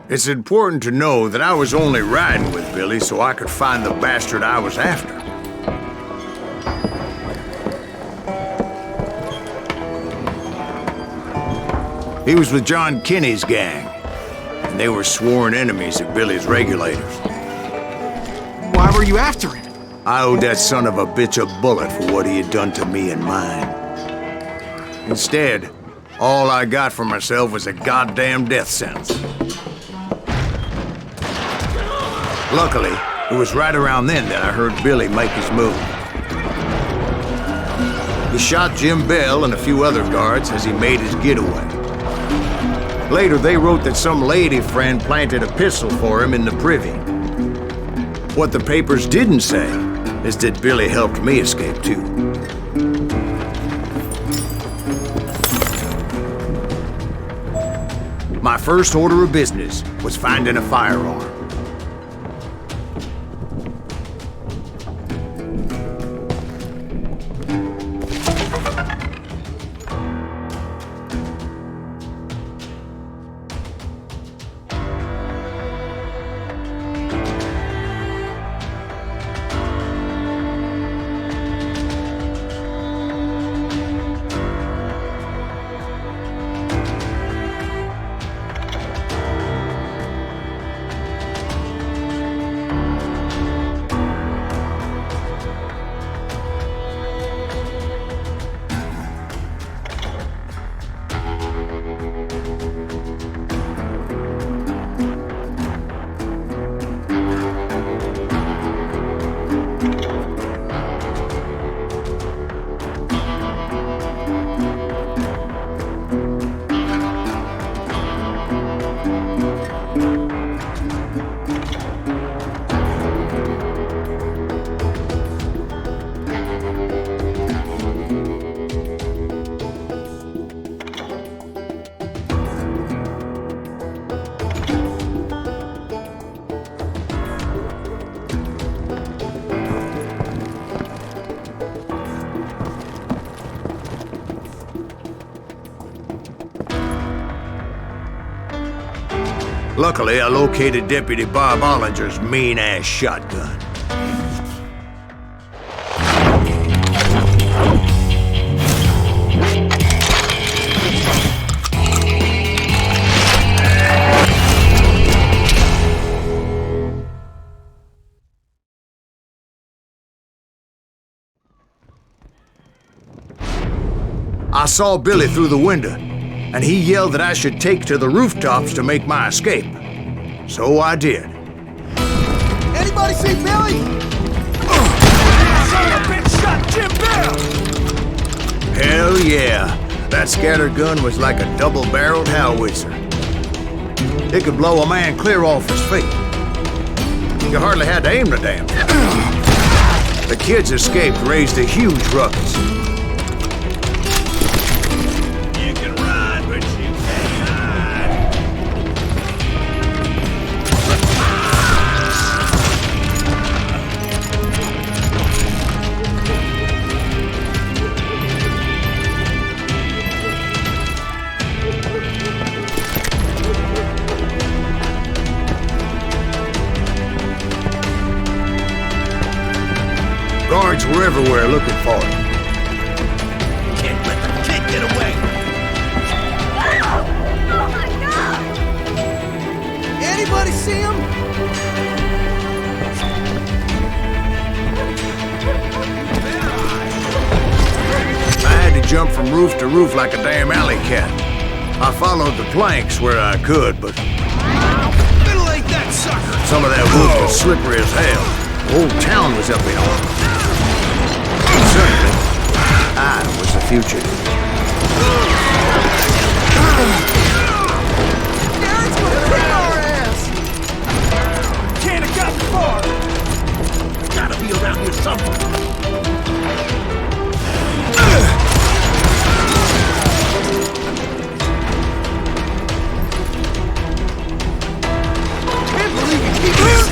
It's important to know that I was only riding with Billy so I could find the bastard I was after. He was with John Kinney's gang, and they were sworn enemies of Billy's regulators. Why were you after him? I owed that son of a bitch a bullet for what he had done to me and mine. Instead, all I got for myself was a goddamn death sentence. Luckily, it was right around then that I heard Billy make his move. He shot Jim Bell and a few other guards as he made his getaway. Later, they wrote that some lady friend planted a pistol for him in the privy. What the papers didn't say is that Billy helped me escape too. My first order of business was finding a firearm. Luckily, I located Deputy Bob Ollinger's mean-ass shotgun. I saw Billy through the window, and he yelled that I should take to the rooftops to make my escape. So I did. Anybody see Billy? Son of a bitch shot Jim Bell! Hell yeah. That scatter gun was like a double-barreled howitzer. It could blow a man clear off his feet. You hardly had to aim the damn thing. The kids escaped raised a huge ruckus. Guards were everywhere looking for him. Can't let the kid get away! Oh my God! Anybody see him? I had to jump from roof to roof like a damn alley cat. I followed the planks where I could, but Middle-ain't that sucker! some of that wood was slippery as hell. The whole town was up in arms. Certainly, I was the fugitive. Garrett's gonna kick our ass! Can't have got far! It's gotta be around here somewhere! Can't believe you keep this!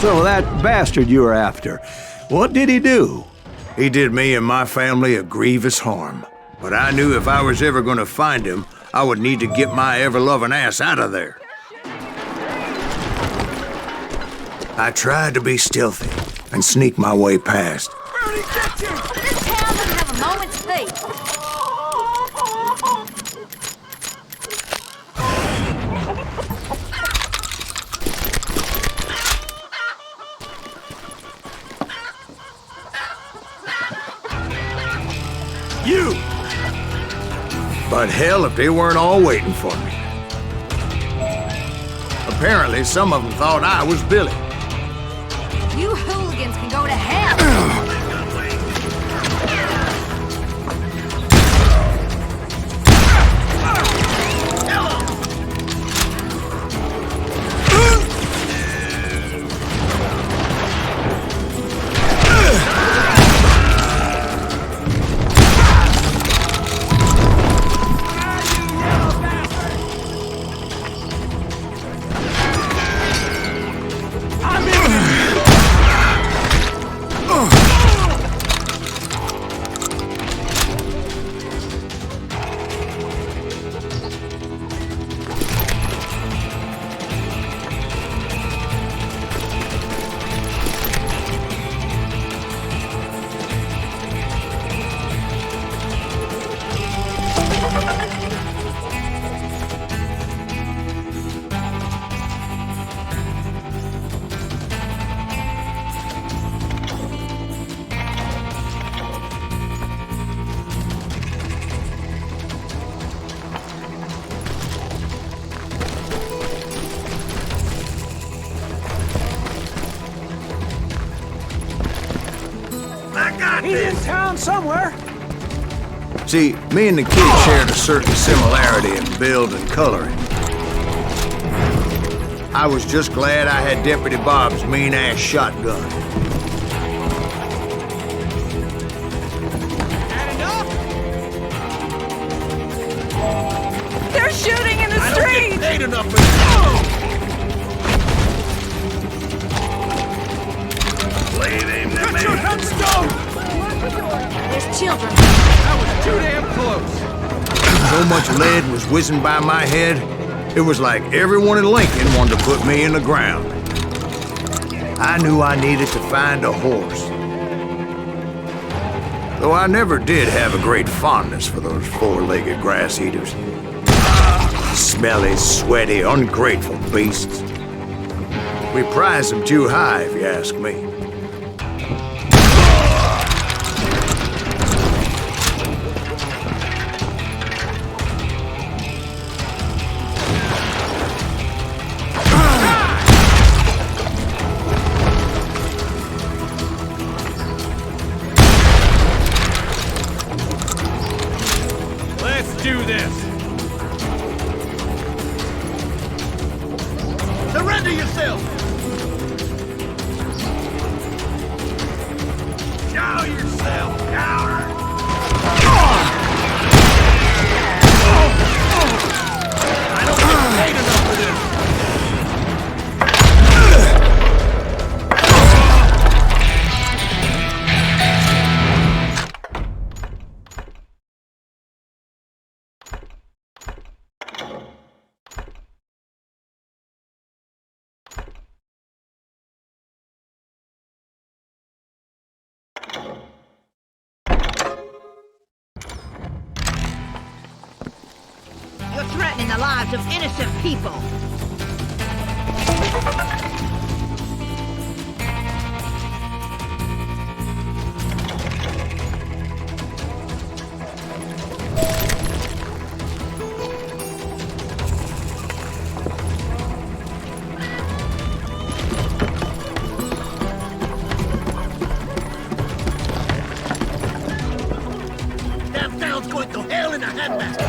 So that bastard you were after, what did he do? He did me and my family a grievous harm. But I knew if I was ever gonna find him, I would need to get my ever-loving ass out of there. I tried to be stealthy and sneak my way past. Where'd he get you? This town doesn't have a moment's peace. You! But hell, if they weren't all waiting for me. Apparently, some of them thought I was Billy. You hooligans can go to hell. He's in town somewhere. See, me and the kid shared a certain similarity in build and coloring. I was just glad I had Deputy Bob's mean-ass shotgun. Had enough? They're shooting in the I don't street. get paid enough for this. Leave him to Get me. your headstone! There's children. That was too damn close. So much lead was whizzing by my head, it was like everyone in Lincoln wanted to put me in the ground. I knew I needed to find a horse. Though I never did have a great fondness for those four-legged grass eaters. Smelly, sweaty, ungrateful beasts. We prize them too high, if you ask me. Let's do this. Surrender yourself. Show yourself, coward. I don't get paid enough for this. You're threatening the lives of innocent people. Damn town's going to hell in a handbasket.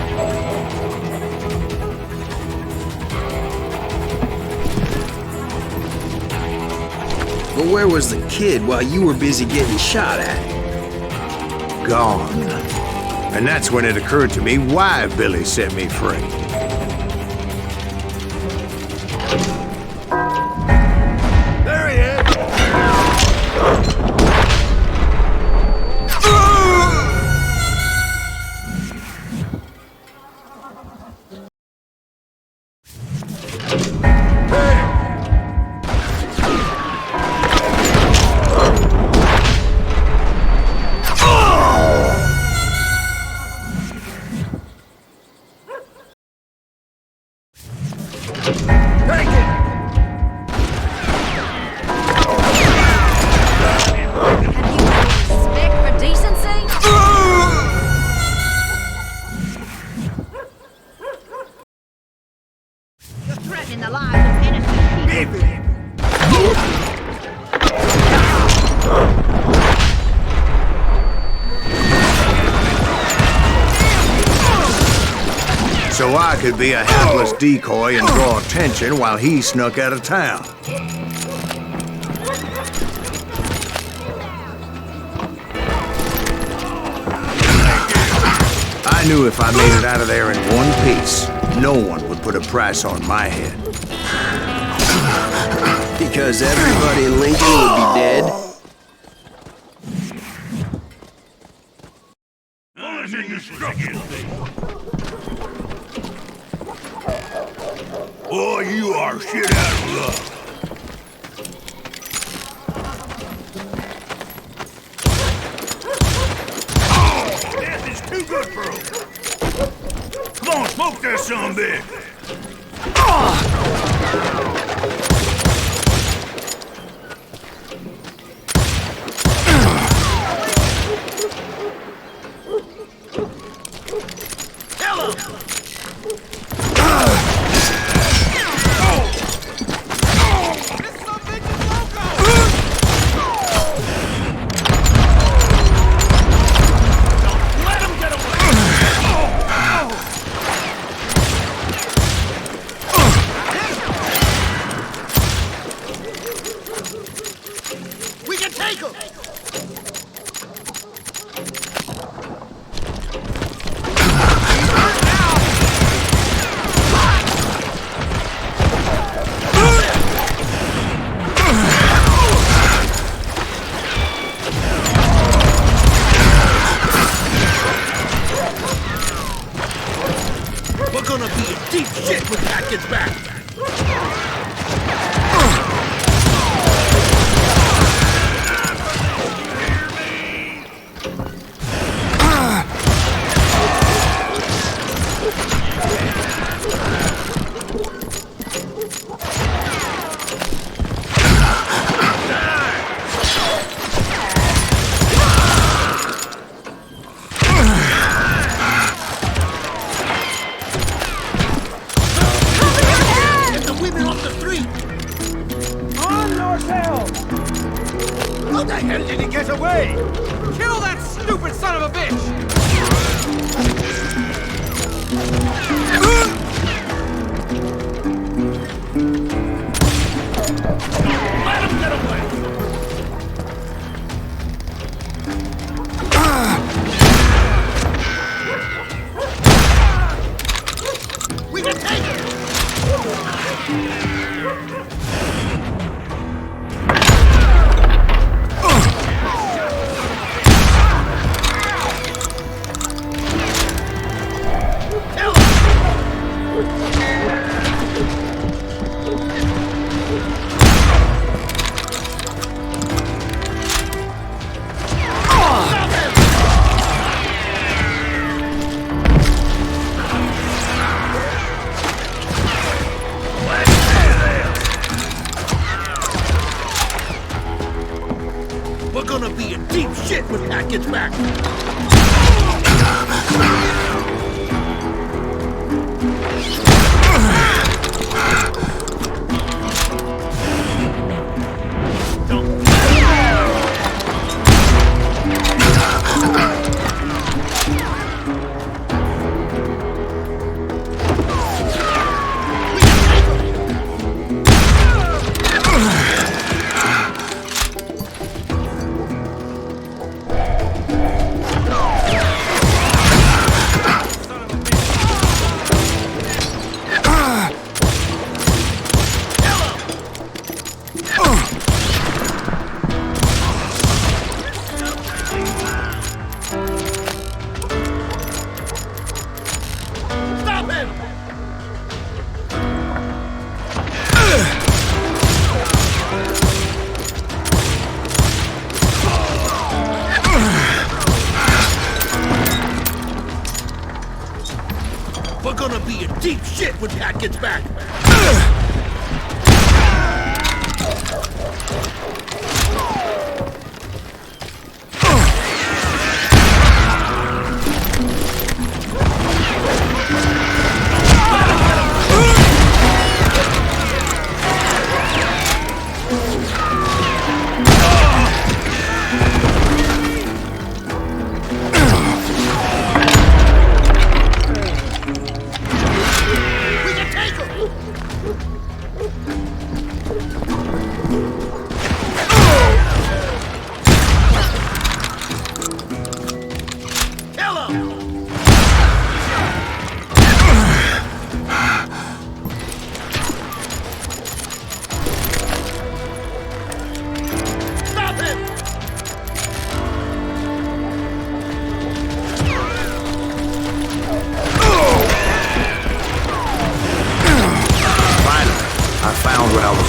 But where was the kid while you were busy getting shot at? Gone. And that's when it occurred to me why Billy set me free. There he is. so I could be a hapless decoy and draw attention while he snuck out of town. I knew if I made it out of there in one piece, no one would put a price on my head. Because everybody in Lincoln would be dead. Boy, you are shit out of luck. Oh, death is too good for him. Come on, smoke that sumbitch.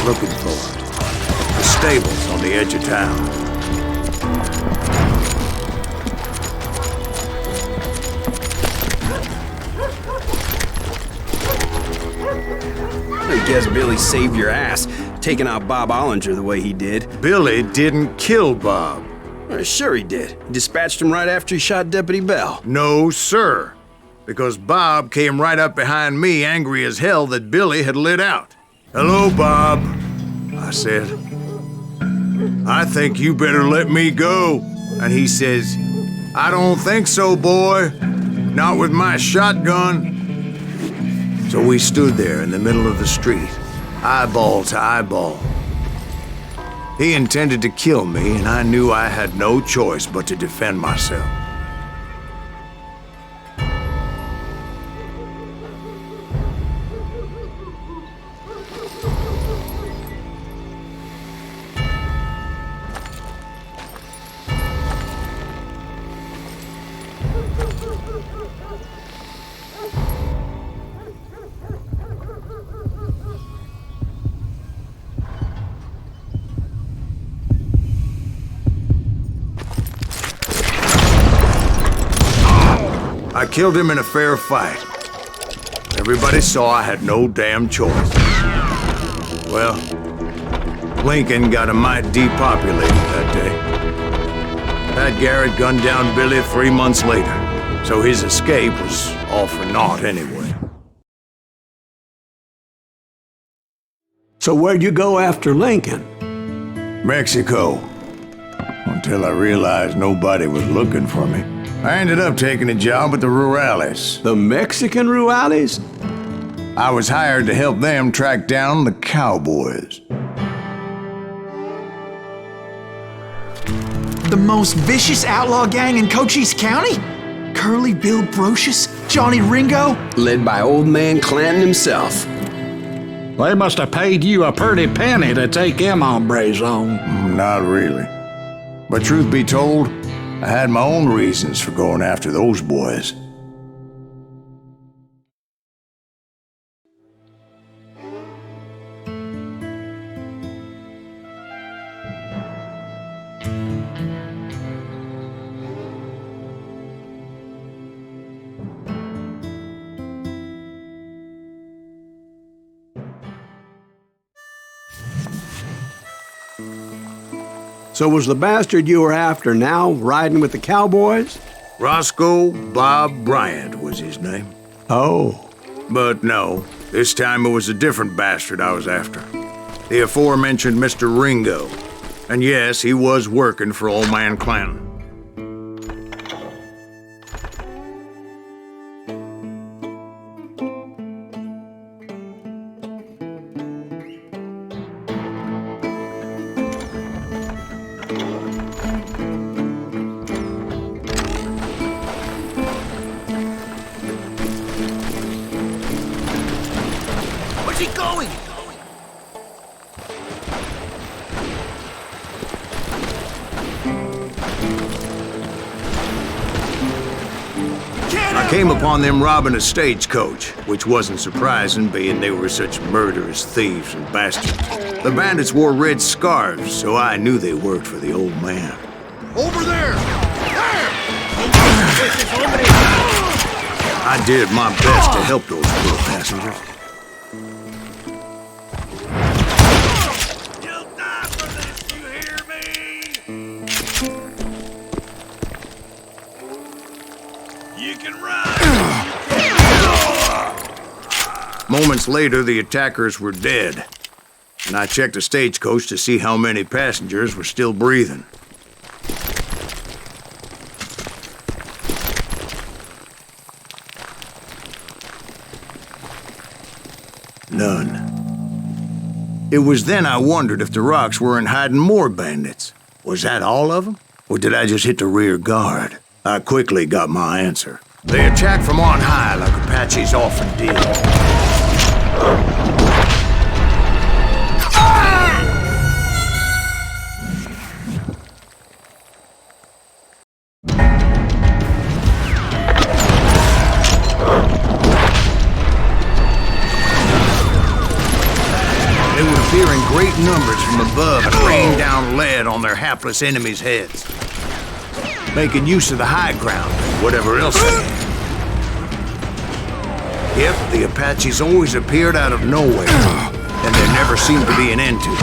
looking for? The stables on the edge of town. I guess Billy saved your ass, taking out Bob Ollinger the way he did. Billy didn't kill Bob. Sure he did. He dispatched him right after he shot Deputy Bell. No, sir. Because Bob came right up behind me, angry as hell that Billy had lit out. "Hello, Bob," I said. "I think you better let me go." And he says, "I don't think so, boy. Not with my shotgun." So we stood there in the middle of the street, eyeball to eyeball. He intended to kill me, and I knew I had no choice but to defend myself. I killed him in a fair fight. Everybody saw I had no damn choice. Well, Lincoln got a mite depopulated that day. Pat Garrett gunned down Billy 3 months later, so his escape was all for naught anyway. So where'd you go after Lincoln? Mexico. Until I realized nobody was looking for me. I ended up taking a job at the Rurales. The Mexican Rurales? I was hired to help them track down the cowboys. The most vicious outlaw gang in Cochise County? Curly Bill Brocious? Johnny Ringo? Led by old man Clanton himself. They must have paid you a pretty penny to take them hombres on. Not really. But truth be told, I had my own reasons for going after those boys. So was the bastard you were after now riding with the cowboys? Roscoe Bob Bryant was his name. Oh. But no, this time it was a different bastard I was after. The aforementioned Mr. Ringo. And yes, he was working for old man Clanton. Where's he going? I came upon them robbing a stagecoach, which wasn't surprising, being they were such murderous thieves and bastards. The bandits wore red scarves, so I knew they worked for the old man. Over there! I did my best to help those poor passengers. You'll die for this, you hear me? You can run! Moments later, the attackers were dead, and I checked the stagecoach to see how many passengers were still breathing. None. It was then I wondered if the rocks weren't hiding more bandits. Was that all of them? Or did I just hit the rear guard? I quickly got my answer. They attacked from on high like Apaches often did. They would appear in great numbers from above and rained down lead on their hapless enemies' heads, making use of the high ground and whatever else they had. Yep, the Apaches always appeared out of nowhere, and there never seemed to be an end to it.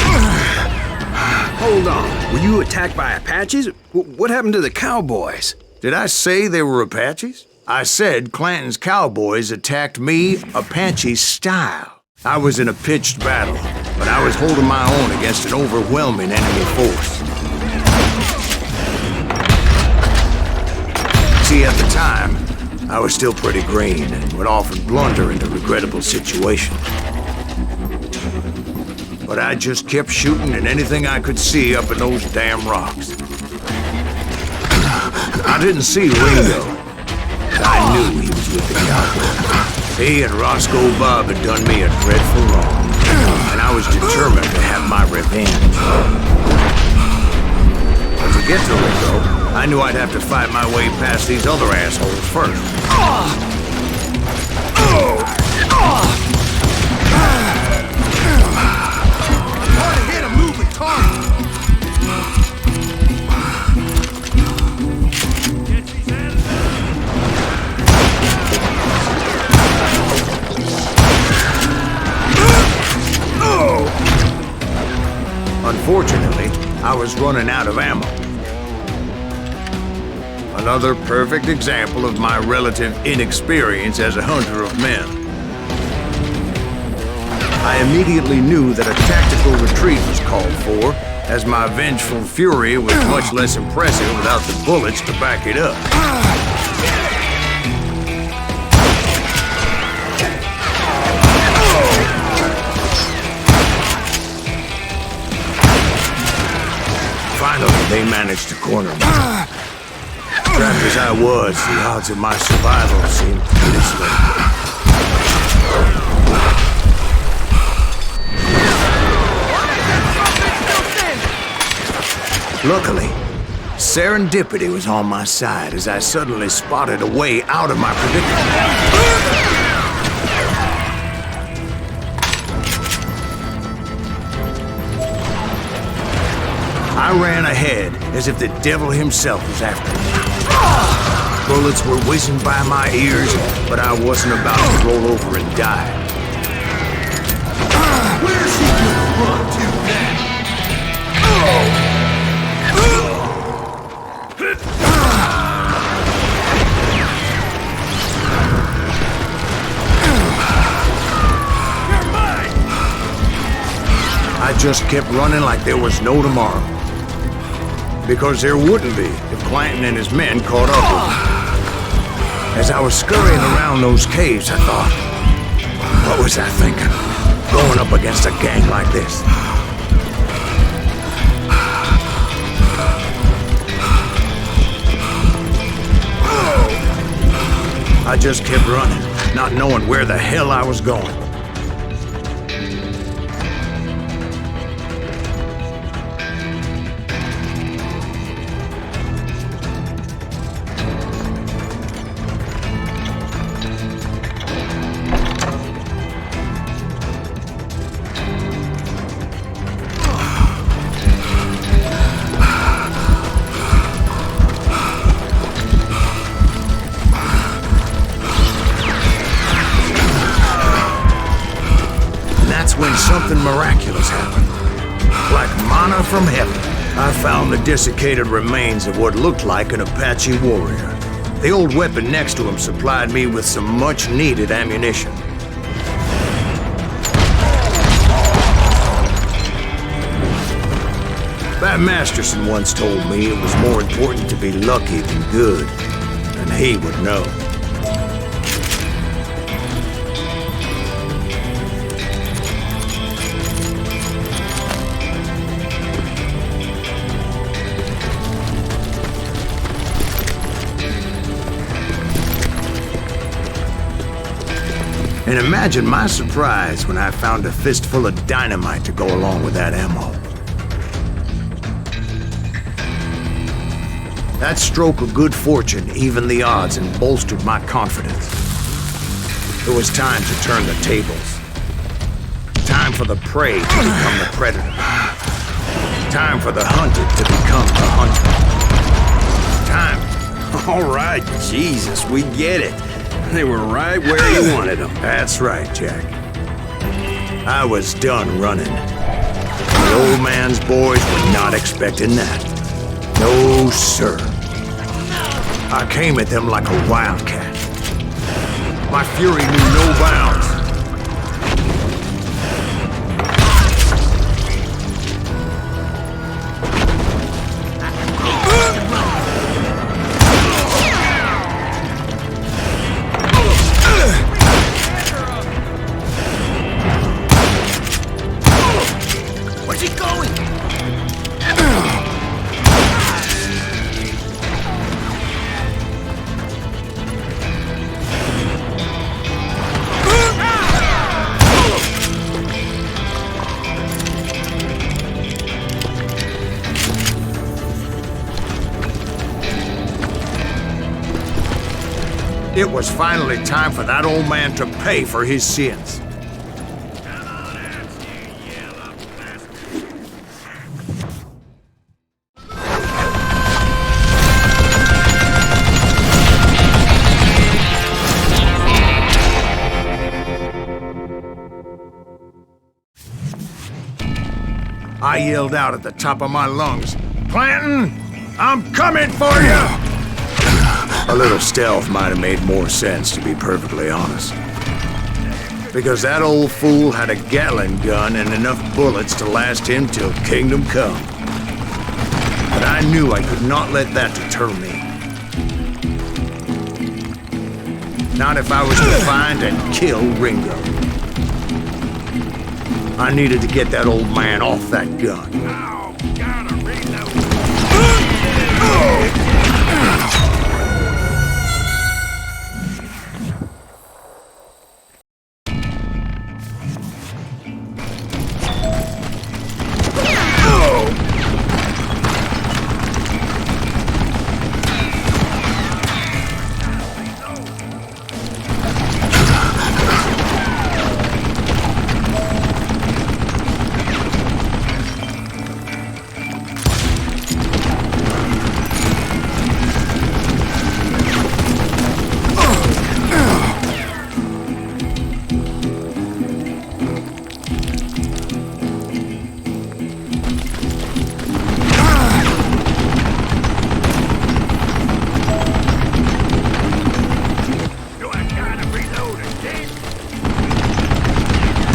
Hold on. Were you attacked by Apaches? What happened to the cowboys? Did I say they were Apaches? I said Clanton's cowboys attacked me Apache style. I was in a pitched battle, but I was holding my own against an overwhelming enemy force. See, at the time, I was still pretty green and would often blunder into regrettable situations. But I just kept shooting at anything I could see up in those damn rocks. I didn't see Ringo. I knew he was with the cowboys. He and Roscoe Bob had done me a dreadful wrong, and I was determined to have my revenge. But to get to Ringo, I knew I'd have to fight my way past these other assholes first. Hard to hit a moving target. Unfortunately, I was running out of ammo. Another perfect example of my relative inexperience as a hunter of men. I immediately knew that a tactical retreat was called for, as my vengeful fury was much less impressive without the bullets to back it up. Finally, they managed to corner me. Trapped as I was, the odds of my survival seemed pretty slim. Luckily, serendipity was on my side as I suddenly spotted a way out of my predicament. I ran ahead as if the devil himself was after me. Bullets were whizzing by my ears, but I wasn't about to roll over and die. Where's he gonna run to now? You're mine! I just kept running like there was no tomorrow. Because there wouldn't be if Clanton and his men caught up with me. As I was scurrying around those caves, I thought, what was I thinking? Going up against a gang like this? I just kept running, not knowing where the hell I was going. When something miraculous happened. Like manna from heaven, I found the desiccated remains of what looked like an Apache warrior. The old weapon next to him supplied me with some much-needed ammunition. Bat Masterson once told me it was more important to be lucky than good, and he would know. And imagine my surprise when I found a fistful of dynamite to go along with that ammo. That stroke of good fortune evened the odds and bolstered my confidence. It was time to turn the tables. Time for the prey to become the predator. Time for the hunted to become the hunter. Time. All right, Jesus, we get it. They were right where you wanted them. That's right, Jack. I was done running. The old man's boys were not expecting that. No, sir. I came at them like a wildcat. My fury knew no bounds. Where's he going? It was finally time for that old man to pay for his sins. I yelled out at the top of my lungs, "Clanton, I'm coming for you!" A little stealth might have made more sense, to be perfectly honest. Because that old fool had a Gatling gun and enough bullets to last him till kingdom come. But I knew I could not let that deter me. Not if I was to find and kill Ringo. I needed to get that old man off that gun. Oh, gotta reload.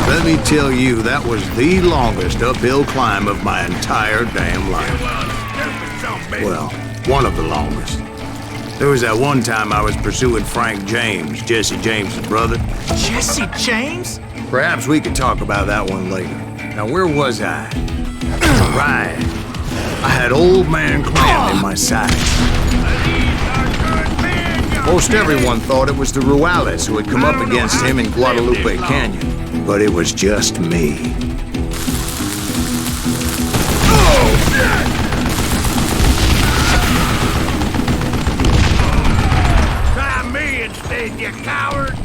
Let me tell you, that was the longest uphill climb of my entire damn life. Well, one of the longest. There was that one time I was pursuing Frank James, Jesse James' brother. Jesse James? Perhaps we could talk about that one later. Now, where was I? Right. I had old man Clanton in my sights. Most everyone thought it was the Ruales who had come up against him in Guadalupe Canyon. But it was just me. Try me instead, you coward!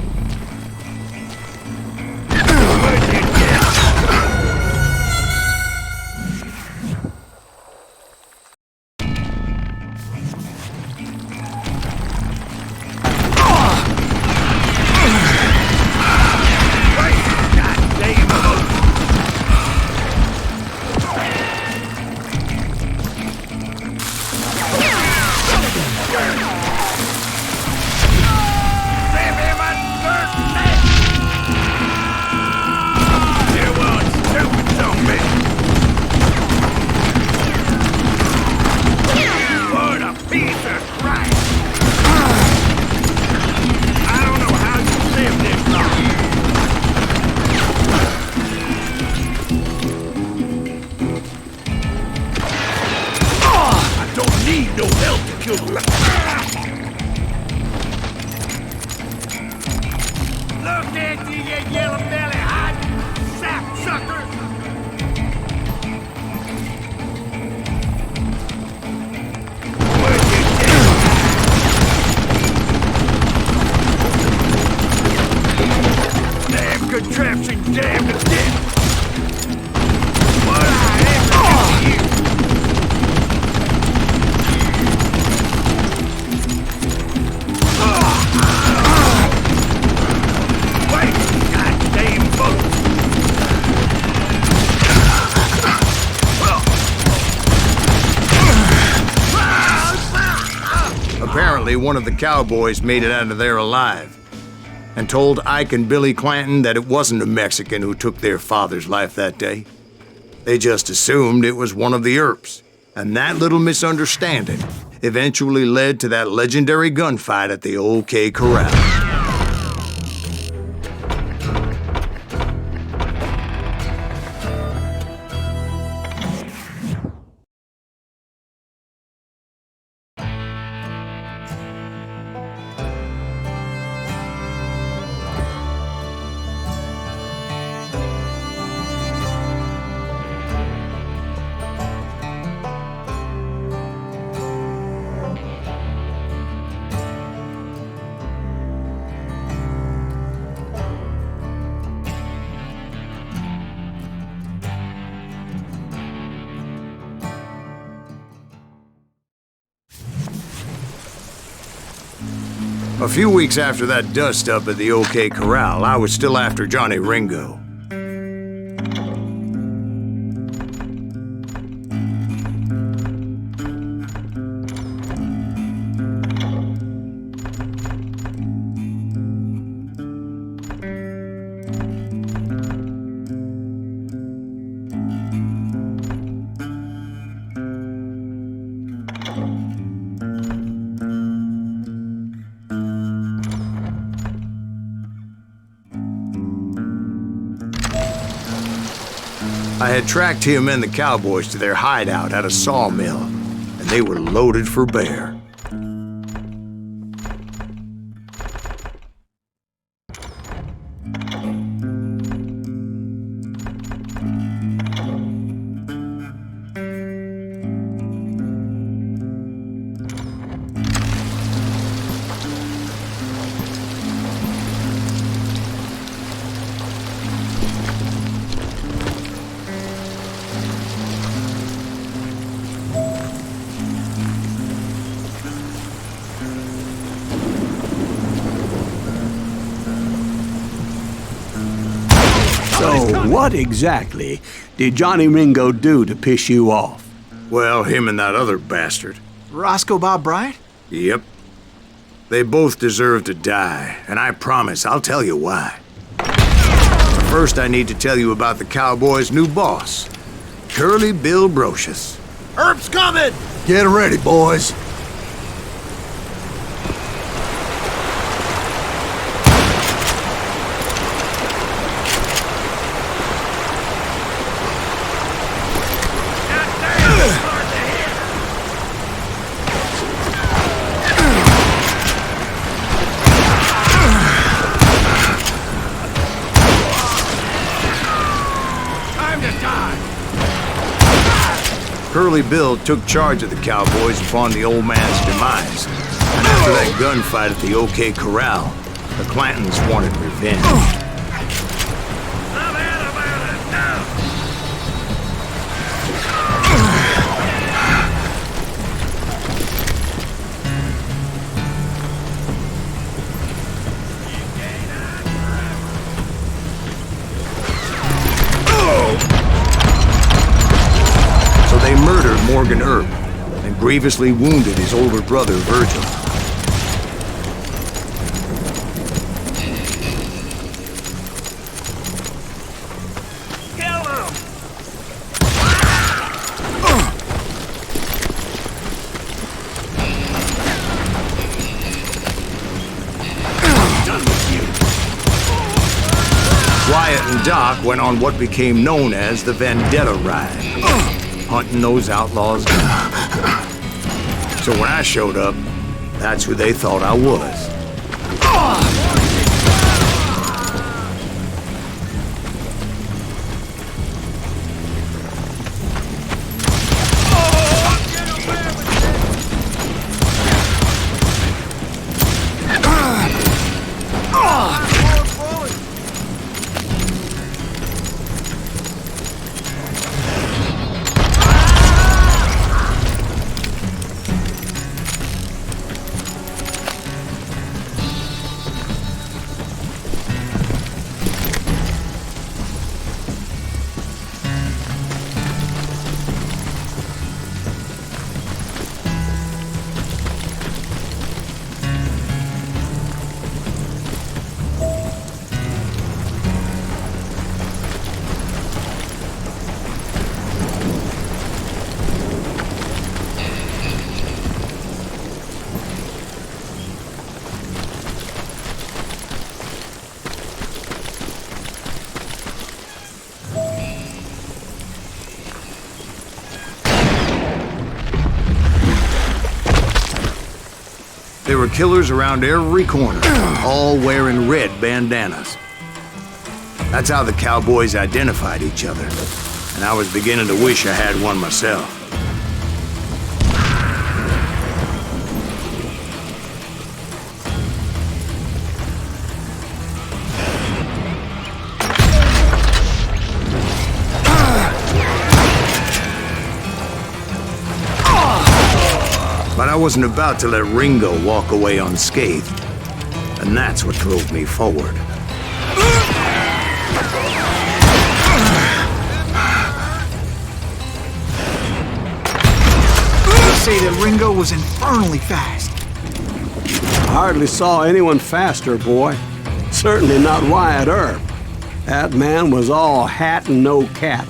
No help to kill the Look at you, you yellow belly hot sap sucker! Damn contraption, damn the dick! only one of the cowboys made it out of there alive, and told Ike and Billy Clanton that it wasn't a Mexican who took their father's life that day. They just assumed it was one of the Earps, and that little misunderstanding eventually led to that legendary gunfight at the OK Corral. A few weeks after that dust-up at the OK Corral, I was still after Johnny Ringo. I had tracked him and the cowboys to their hideout at a sawmill, and they were loaded for bear. So, what exactly did Johnny Ringo do to piss you off? Well, him and that other bastard. Roscoe Bob Bryant? Yep. They both deserve to die, and I promise I'll tell you why. First, I need to tell you about the cowboys' new boss, Curly Bill Brocious. Earp's coming! Get ready, boys. Curly Bill took charge of the cowboys upon the old man's demise, and after that gunfight at the OK Corral, the Clantons wanted revenge. They murdered Morgan Earp and grievously wounded his older brother, Virgil. Kill him! Wyatt and Doc went on what became known as the Vendetta Ride, hunting those outlaws down. So when I showed up, that's who they thought I was. were killers around every corner, all wearing red bandanas. That's how the cowboys identified each other, and I was beginning to wish I had one myself. But I wasn't about to let Ringo walk away unscathed, and that's what drove me forward. They say that Ringo was infernally fast. I hardly saw anyone faster, boy. Certainly not Wyatt Earp. That man was all hat and no cap.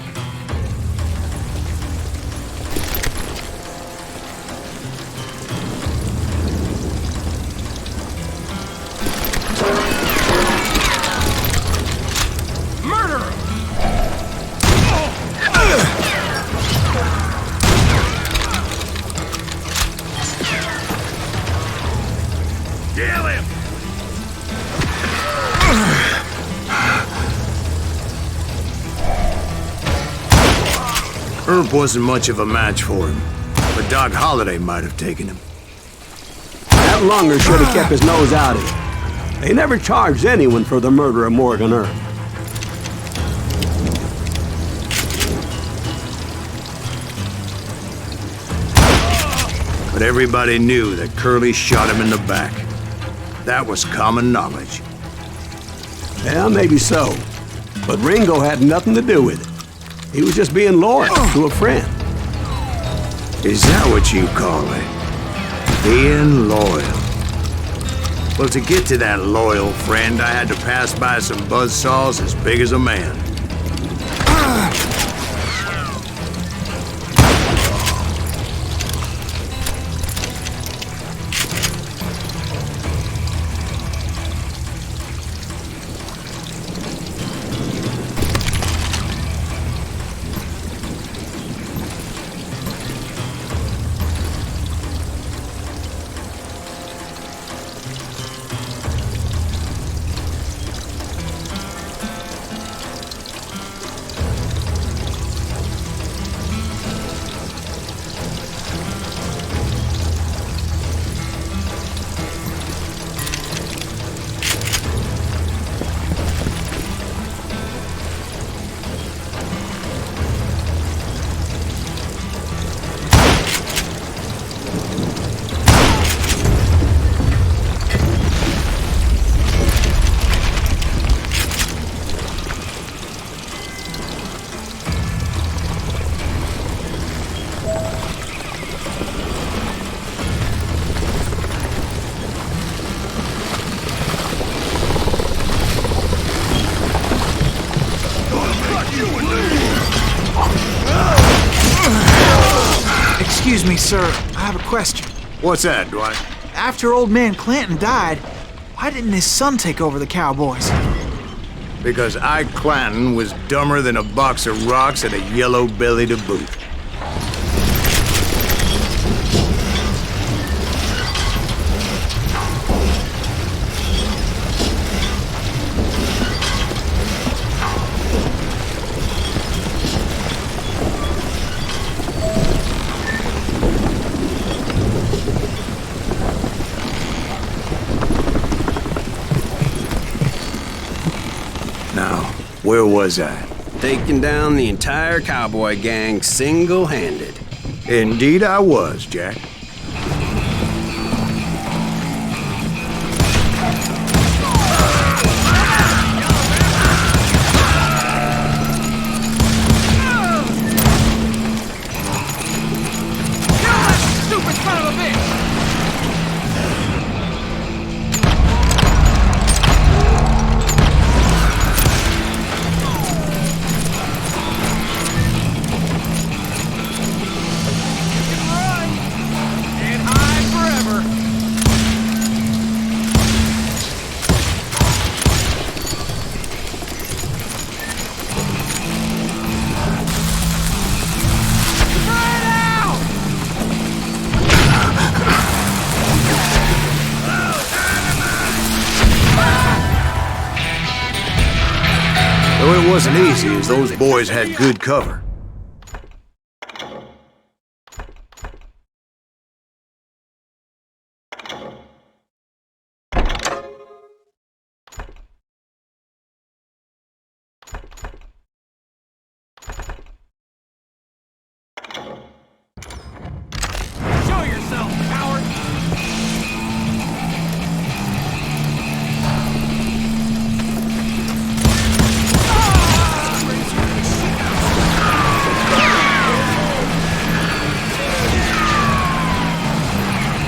Kill him! Earp wasn't much of a match for him, but Doc Holliday might have taken him. That lunger should have kept his nose out of it. They never charged anyone for the murder of Morgan Earp. But everybody knew that Curly shot him in the back. That was common knowledge. Yeah, maybe so. But Ringo had nothing to do with it. He was just being loyal to a friend. Is that what you call it? Being loyal? Well, to get to that loyal friend, I had to pass by some buzzsaws as big as a man. Excuse me, sir. I have a question. What's that, Dwight? After old man Clanton died, why didn't his son take over the Cowboys? Because Ike Clanton was dumber than a box of rocks and a yellow belly to boot. Now, where was I? Taking down the entire cowboy gang single-handed. Indeed I was, Jack. Though it wasn't easy, as those boys had good cover. Show yourself, coward!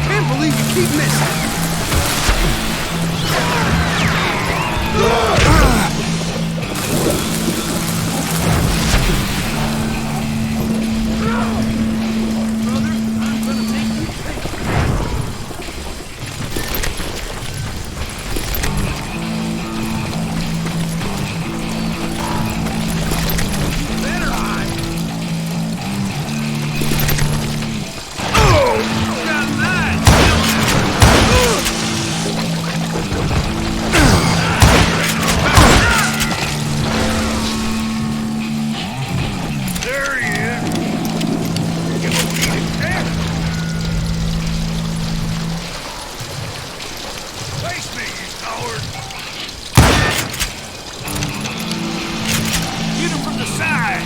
Can't believe you keep missing. There he is! You won't need it, damn it! Face me, you coward! Get him from the side!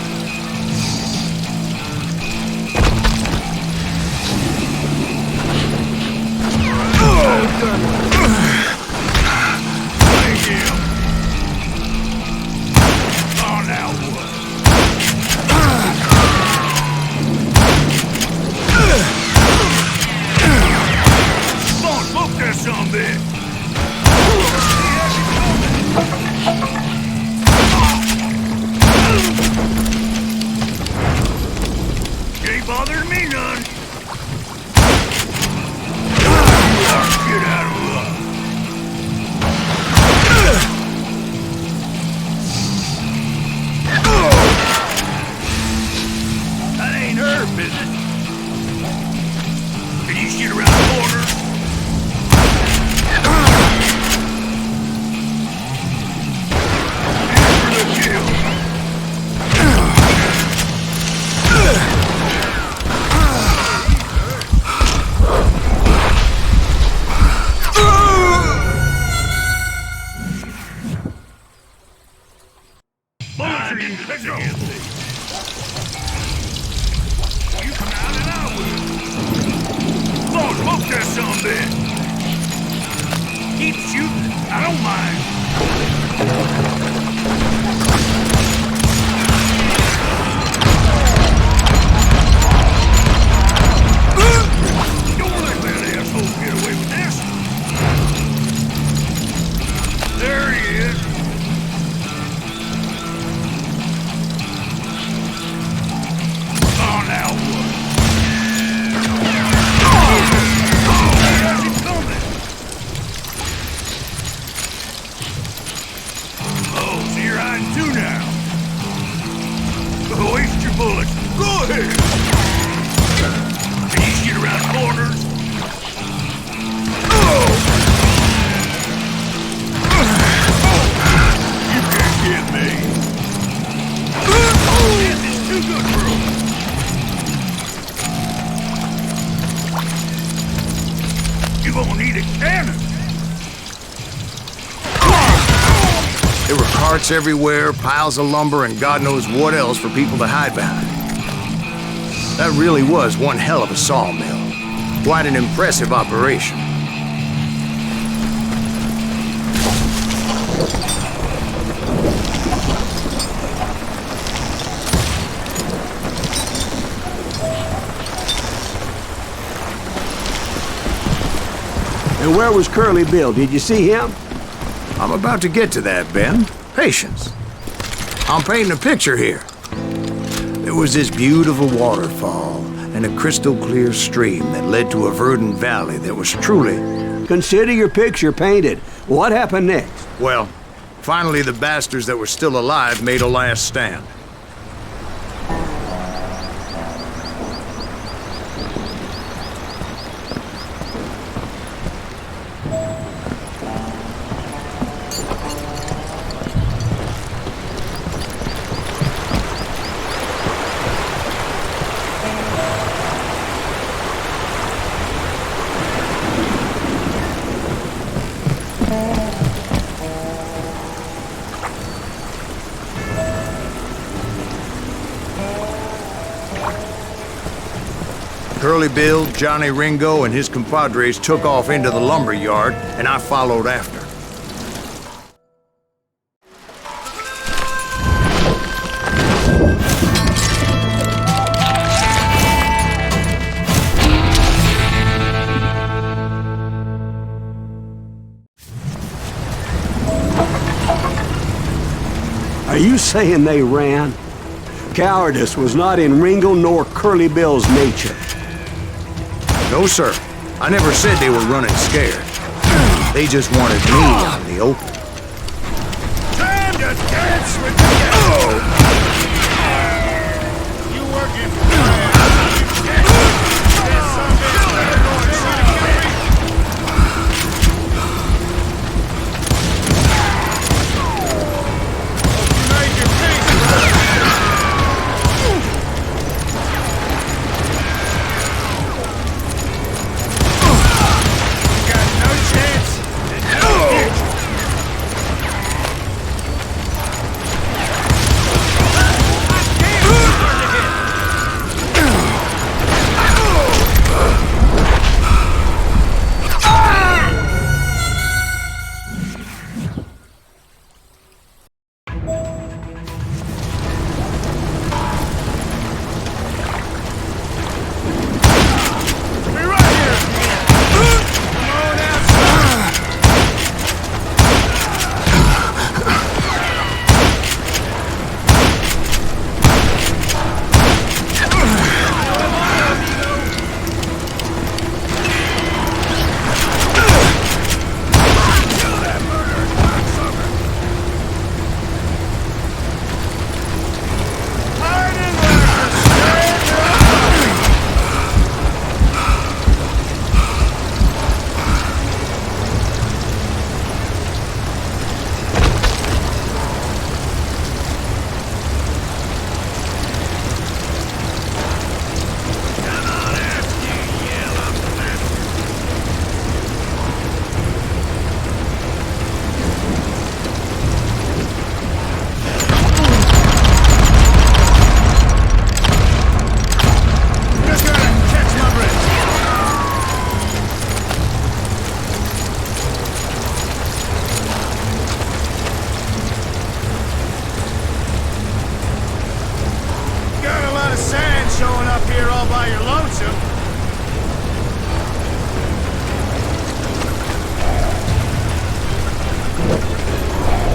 Thank you! Oh, now what? Come on, smoke that sumbitch! Ain't bothering me none! Get out of luck! That ain't her business! Can you shoot around the corner? For the kill! Bullets are integrity! You come out and I will! Come on, smoke that sumbitch! Keep shooting, I don't mind. Don't let that asshole get away with this! There he is! Oh, now what? How's it coming? Oh, so you're hiding too now. Waste your bullets. Go ahead. Can you shoot around corners? You can't get me. This is too good for him. You gonna need a cannon. There were carts everywhere, piles of lumber, and God knows what else for people to hide behind. That really was one hell of a sawmill. Quite an impressive operation. And where was Curly Bill? Did you see him? I'm about to get to that, Ben. Patience. I'm painting a picture here. There was this beautiful waterfall and a crystal clear stream that led to a verdant valley that was truly... Consider your picture painted. What happened next? Well, finally the bastards that were still alive made a last stand. Curly Bill, Johnny Ringo, and his compadres took off into the lumber yard, and I followed after. Are you saying they ran? Cowardice was not in Ringo nor Curly Bill's nature. No, sir. I never said they were running scared. They just wanted me out in the open. Time to dance with the devil! You working for me? There's some bitch better go and try to kill me. You made your peace, brother. You got no chance and no future. Be right here. Come on outside. Kill that murderer, cocksucker. Hiding like a scared puppy. Come on out, you yellow bastard. Just gotta catch my breath. Got a lot of sand showing up here all by your lonesome.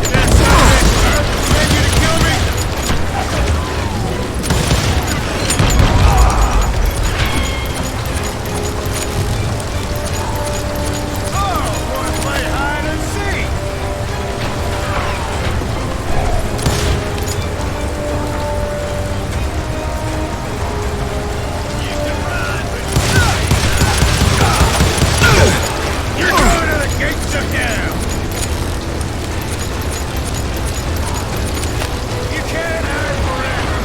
Did that son of a bitch send you to kill me? Oh, wanna play hide and seek? You can run, but you're going to the gates of hell. You can't hide forever.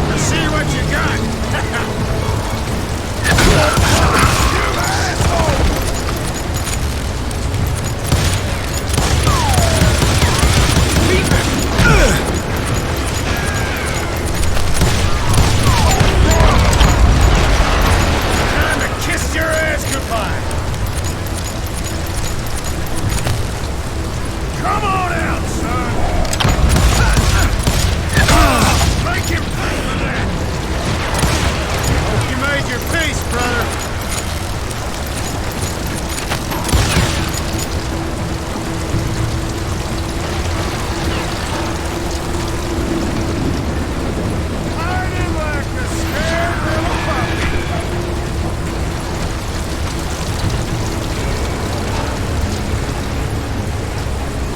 Let's see what you got. You asshole! Time to kiss your ass goodbye. Come on out, son. Make him pay for that. Hope you made your peace, brother. Hiding like a scared little puppy.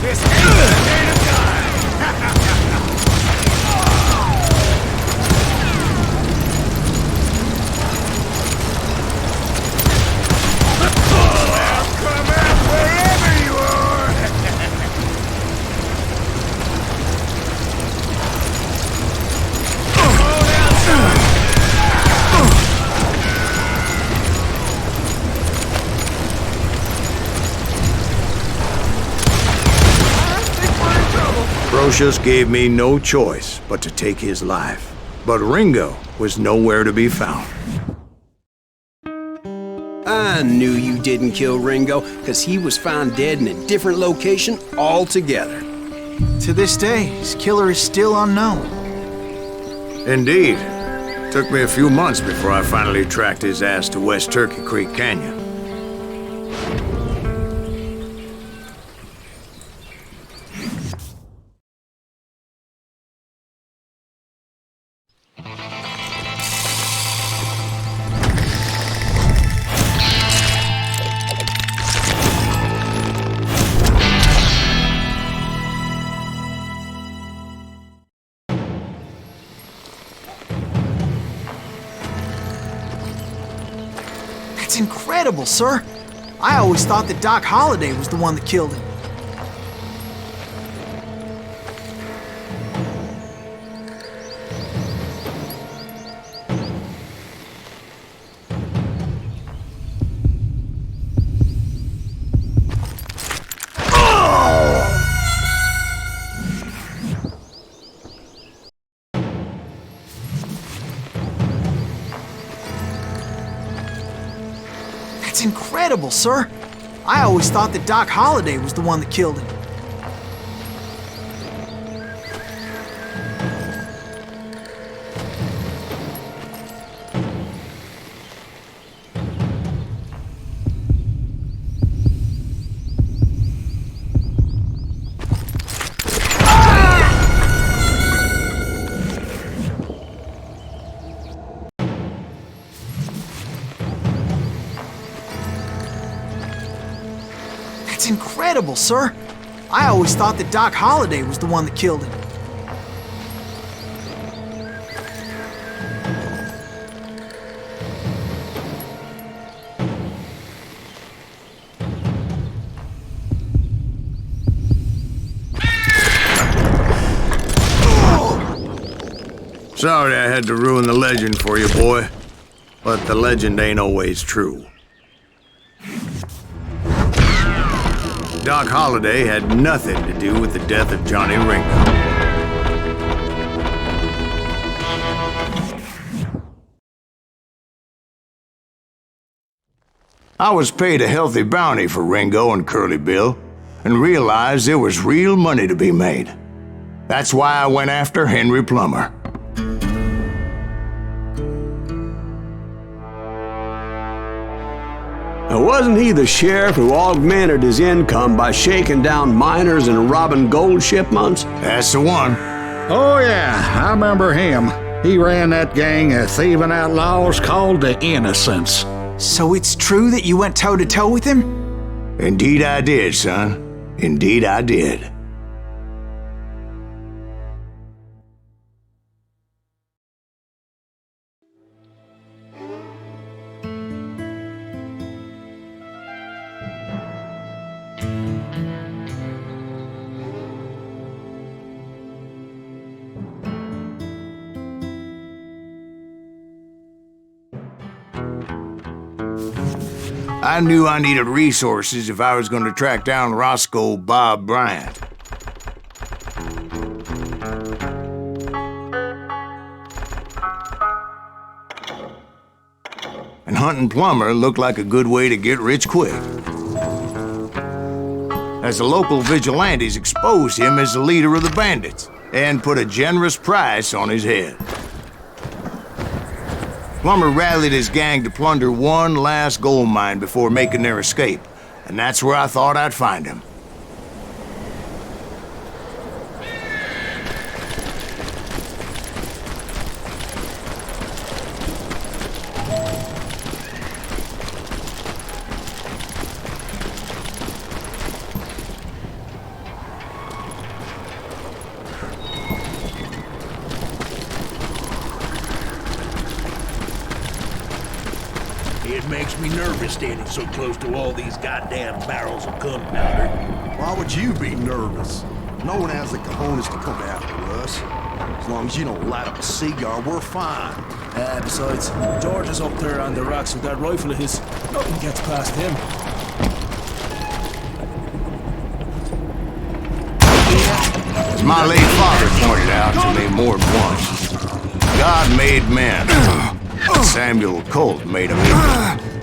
This ain't the day to die. I'll come out wherever you are. Come on outside. Brocious gave me no choice but to take his life. But Ringo was nowhere to be found. I knew you didn't kill Ringo, because he was found dead in a different location altogether. To this day, his killer is still unknown. Indeed. Took me a few months before I finally tracked his ass to West Turkey Creek Canyon. That's incredible, sir. I always thought that Doc Holliday was the one that killed him. That's incredible, sir. I always thought that Doc Holliday was the one that killed him. That's incredible, sir. I always thought that Doc Holliday was the one that killed him. Sorry I had to ruin the legend for you, boy. But the legend ain't always true. Doc Holliday had nothing to do with the death of Johnny Ringo. I was paid a healthy bounty for Ringo and Curly Bill, and realized there was real money to be made. That's why I went after Henry Plummer. Now, wasn't he the sheriff who augmented his income by shaking down miners and robbing gold shipments? That's the one. Oh, yeah, I remember him. He ran that gang of thieving outlaws called the Innocents. So it's true that you went toe-to-toe with him? Indeed I did, son. Indeed I did. I knew I needed resources if I was going to track down Roscoe Bob Bryant. And hunting Plummer looked like a good way to get rich quick, as the local vigilantes exposed him as the leader of the bandits and put a generous price on his head. Plummer rallied his gang to plunder one last gold mine before making their escape, and that's where I thought I'd find him. It makes me nervous standing so close to all these goddamn barrels of gunpowder. Why would you be nervous? No one has the cojones to come after us. As long as you don't light up a cigar, we're fine. Besides, George is up there on the rocks with that rifle of his. Nothing gets past him. Yeah, my late father pointed out to me more than once. God made men. Samuel Colt made them equal.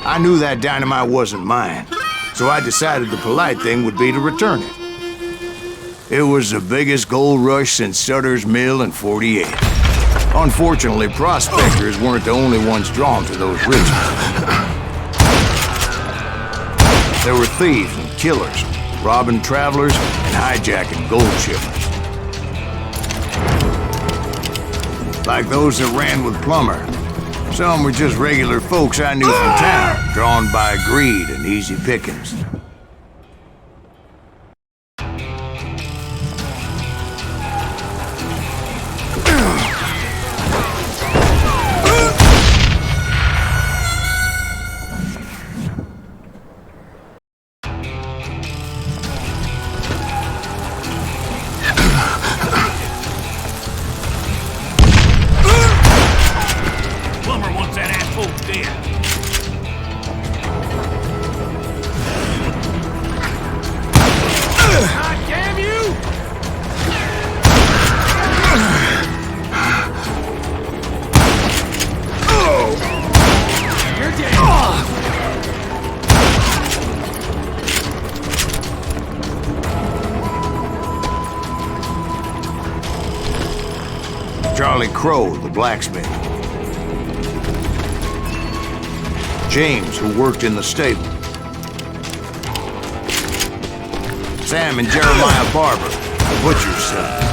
I knew that dynamite wasn't mine, so I decided the polite thing would be to return it. It was the biggest gold rush since Sutter's Mill in '48. Unfortunately, prospectors weren't the only ones drawn to those riches. There were thieves and killers, robbing travelers and hijacking gold shipments. Like those that ran with Plummer. Some were just regular folks I knew from town, drawn by greed and easy pickings. Charlie Crow, the blacksmith. James, who worked in the stable. Sam and Jeremiah Barber, the butcher's son.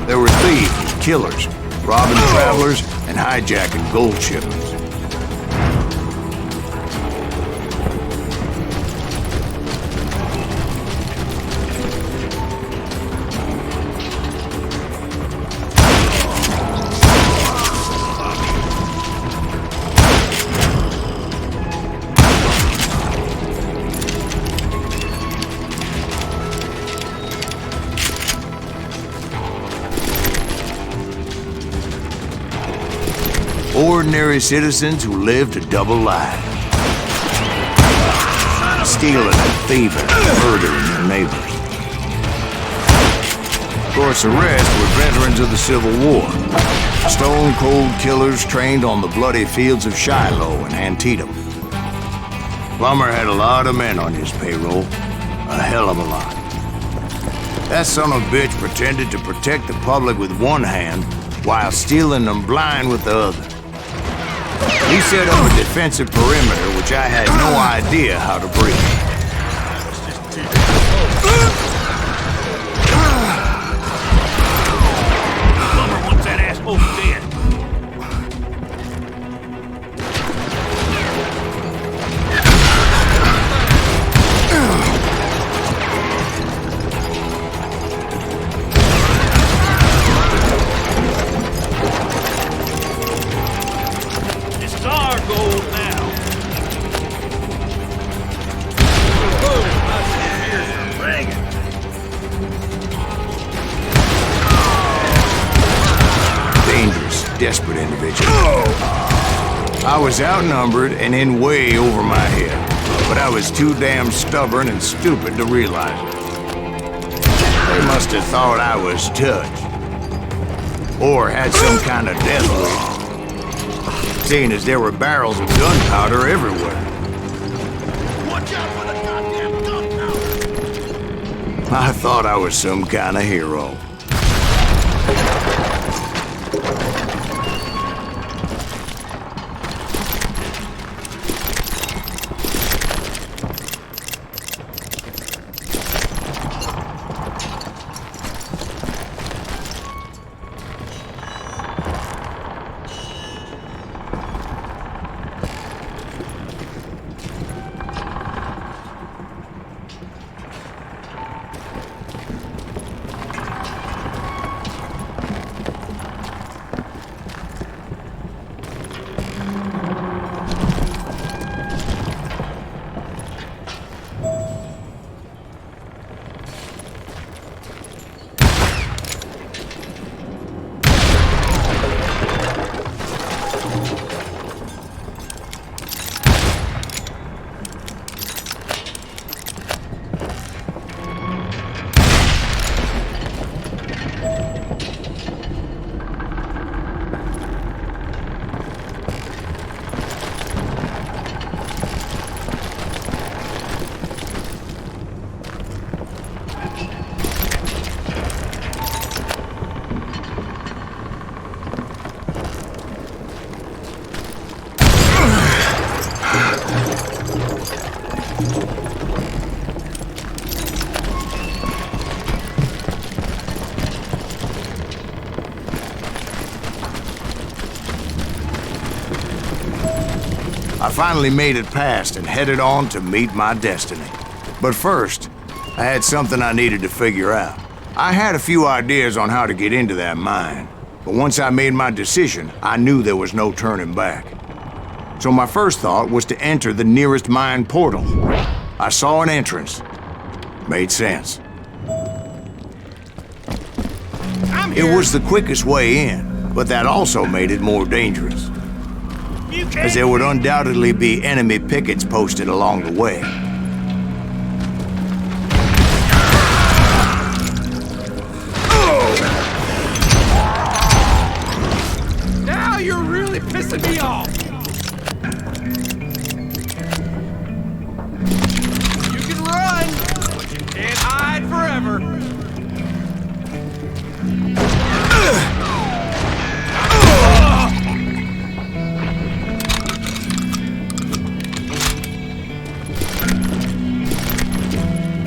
There were thieves and killers, robbing travelers and hijacking gold shipments. Ordinary citizens who lived a double life. Stealing and thieving and murdering their neighbors. Of course, the rest were veterans of the Civil War. Stone-cold killers trained on the bloody fields of Shiloh and Antietam. Plummer had a lot of men on his payroll. A hell of a lot. That son of a bitch pretended to protect the public with one hand while stealing them blind with the other. He set up a defensive perimeter which I had no idea how to breach. Plumber wants that asshole dead. Desperate individual. I was outnumbered and in way over my head, but I was too damn stubborn and stupid to realize it. They must have thought I was touched, or had some kind of death wish, seeing as there were barrels of gunpowder everywhere. Watch out for the goddamn gunpowder! I thought I was some kind of hero. finally made it past and headed on to meet my destiny. But first, I had something I needed to figure out. I had a few ideas on how to get into that mine, but once I made my decision, I knew there was no turning back. So my first thought was to enter the nearest mine portal. I saw an entrance. Made sense. It was the quickest way in, but that also made it more dangerous, as there would undoubtedly be enemy pickets posted along the way. Now you're really pissing me off! You can run, but you can't hide forever.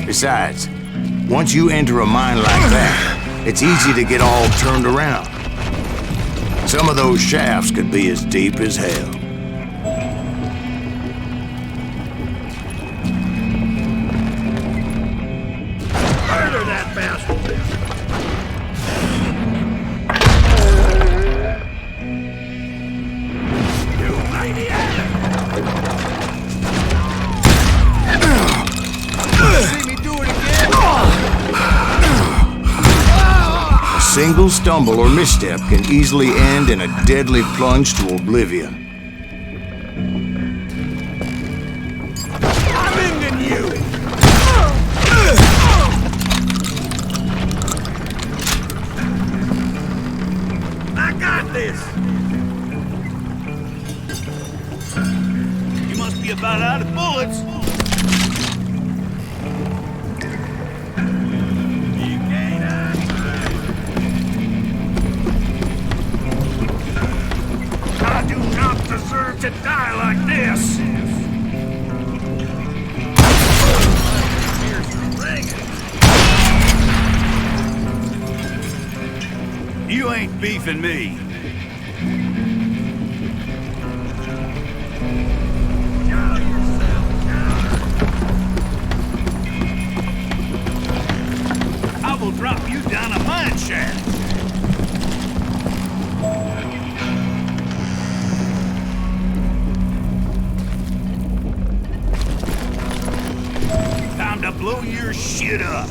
Besides, once you enter a mine like that, it's easy to get all turned around. Some of those shafts could be as deep as hell. Murder that bastard! You maniac! See me do it again? A single stumble or misstep can easily end in a deadly plunge to oblivion. I'm ending you! I got this! You must be about out of bullets. I do not deserve to die like this! Here's the ring. You ain't beefing me. I will drop you down a mine shaft. Time to blow your shit up.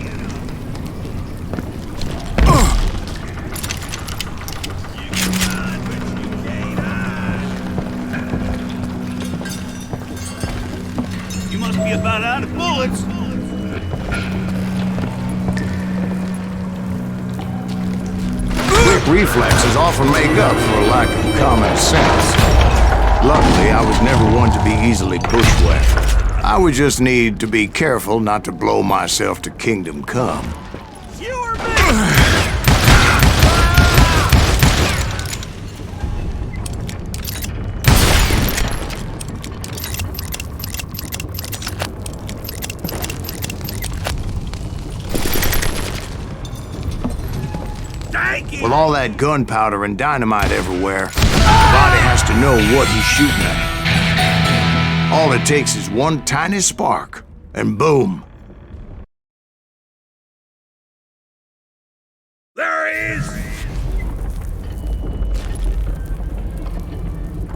You must be about out of bullets. Quick reflexes often make up for a lack of common sense. Luckily, I was never one to be easily bushwhacked. I would just need to be careful not to blow myself to kingdom come. You or me? Thank you! With all that gunpowder and dynamite everywhere, the body has to know what he's shooting at. All it takes is one tiny spark, and boom. There he is!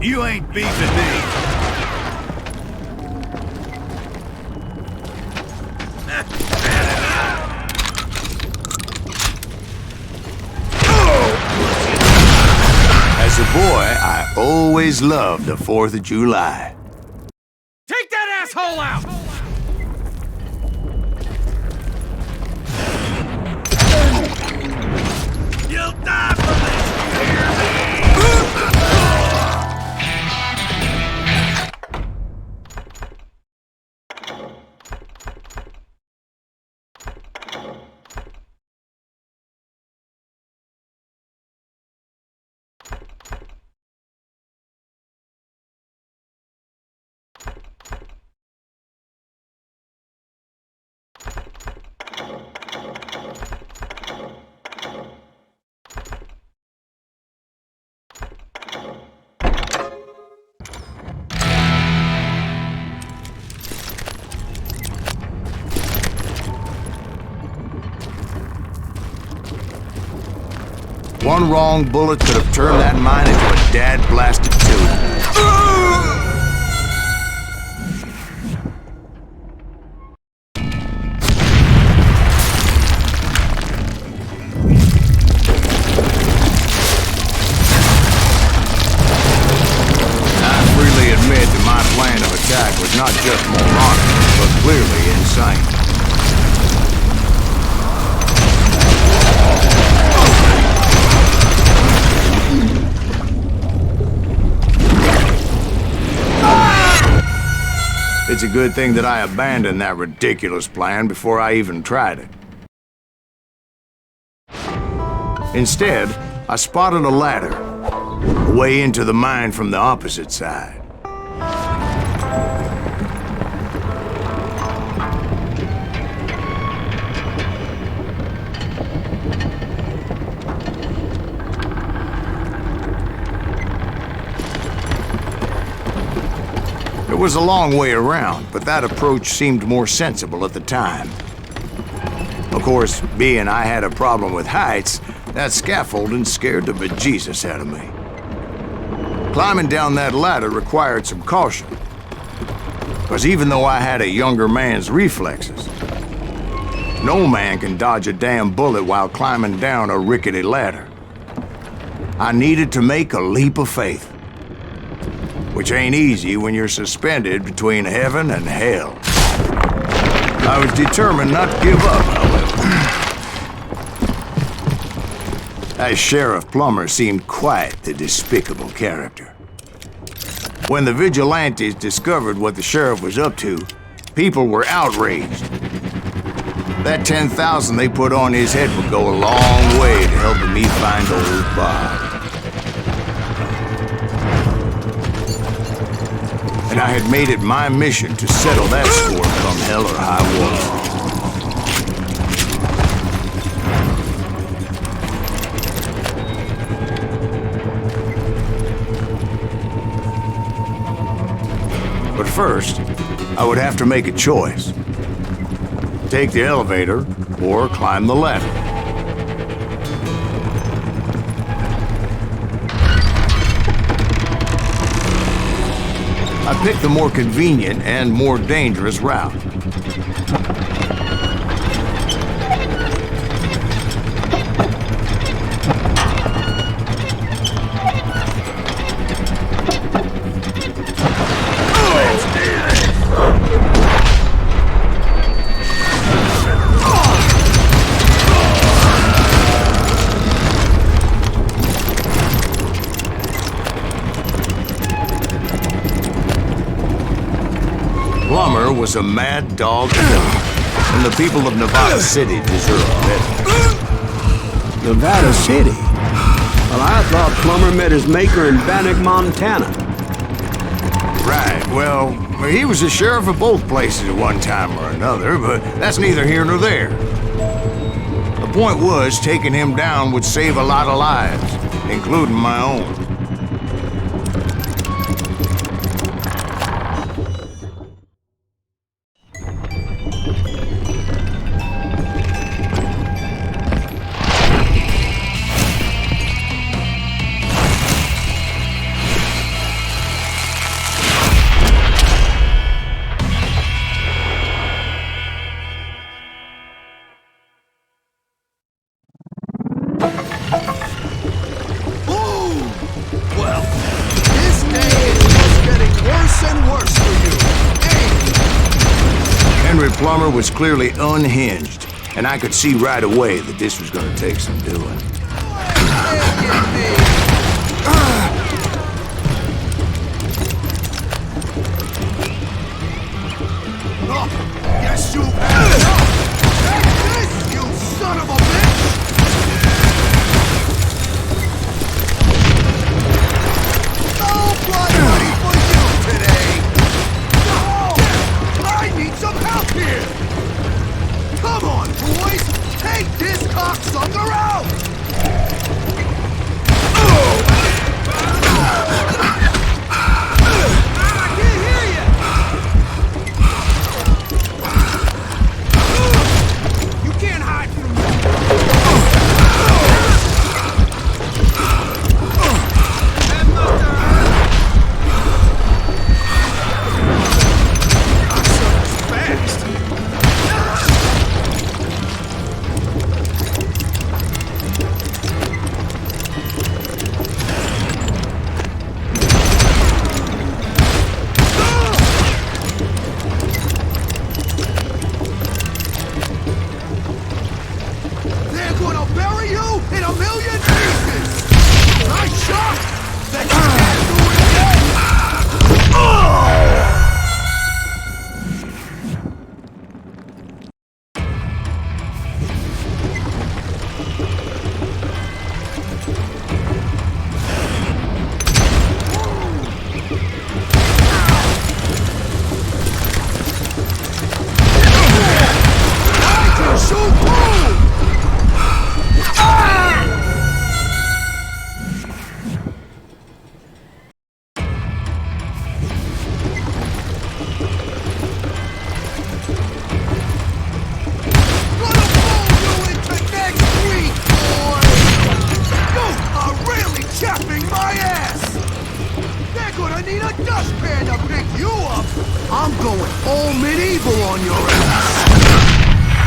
You ain't beefing me. As a boy, I always loved the 4th of July. Take that asshole out! You'll die for this, you hear One wrong bullet could have turned that mine into a dad-blasted tube. Admit that my plan of attack was not just moronic, but clearly insane. It's a good thing that I abandoned that ridiculous plan before I even tried it. Instead, I spotted a ladder, a way into the mine from the opposite side. It was a long way around, but that approach seemed more sensible at the time. Of course, being I had a problem with heights, that scaffolding scared the bejesus out of me. Climbing down that ladder required some caution, because even though I had a younger man's reflexes, no man can dodge a damn bullet while climbing down a rickety ladder. I needed to make a leap of faith, which ain't easy when you're suspended between heaven and hell. I was determined not to give up, however. That Sheriff Plummer seemed quite the despicable character. When the vigilantes discovered what the sheriff was up to, people were outraged. That 10,000 they put on his head would go a long way to helping me find old Bob. And I had made it my mission to settle that score come hell or high water. But first, I would have to make a choice. Take the elevator or climb the ladder. I picked the more convenient and more dangerous route. Plummer was a mad dog killer, and the people of Nevada City deserve better. Nevada City? Well, I thought Plummer met his maker in Bannock, Montana. Right, well, he was the sheriff of both places at one time or another, but that's neither here nor there. The point was, taking him down would save a lot of lives, including my own. Plummer was clearly unhinged, and I could see right away that this was going to take some doing. Yes, you have! Take this, you son of a bitch! No blood money for you today! No! I need some help here! Come on, boys! Take this cocksucker out! on your ass!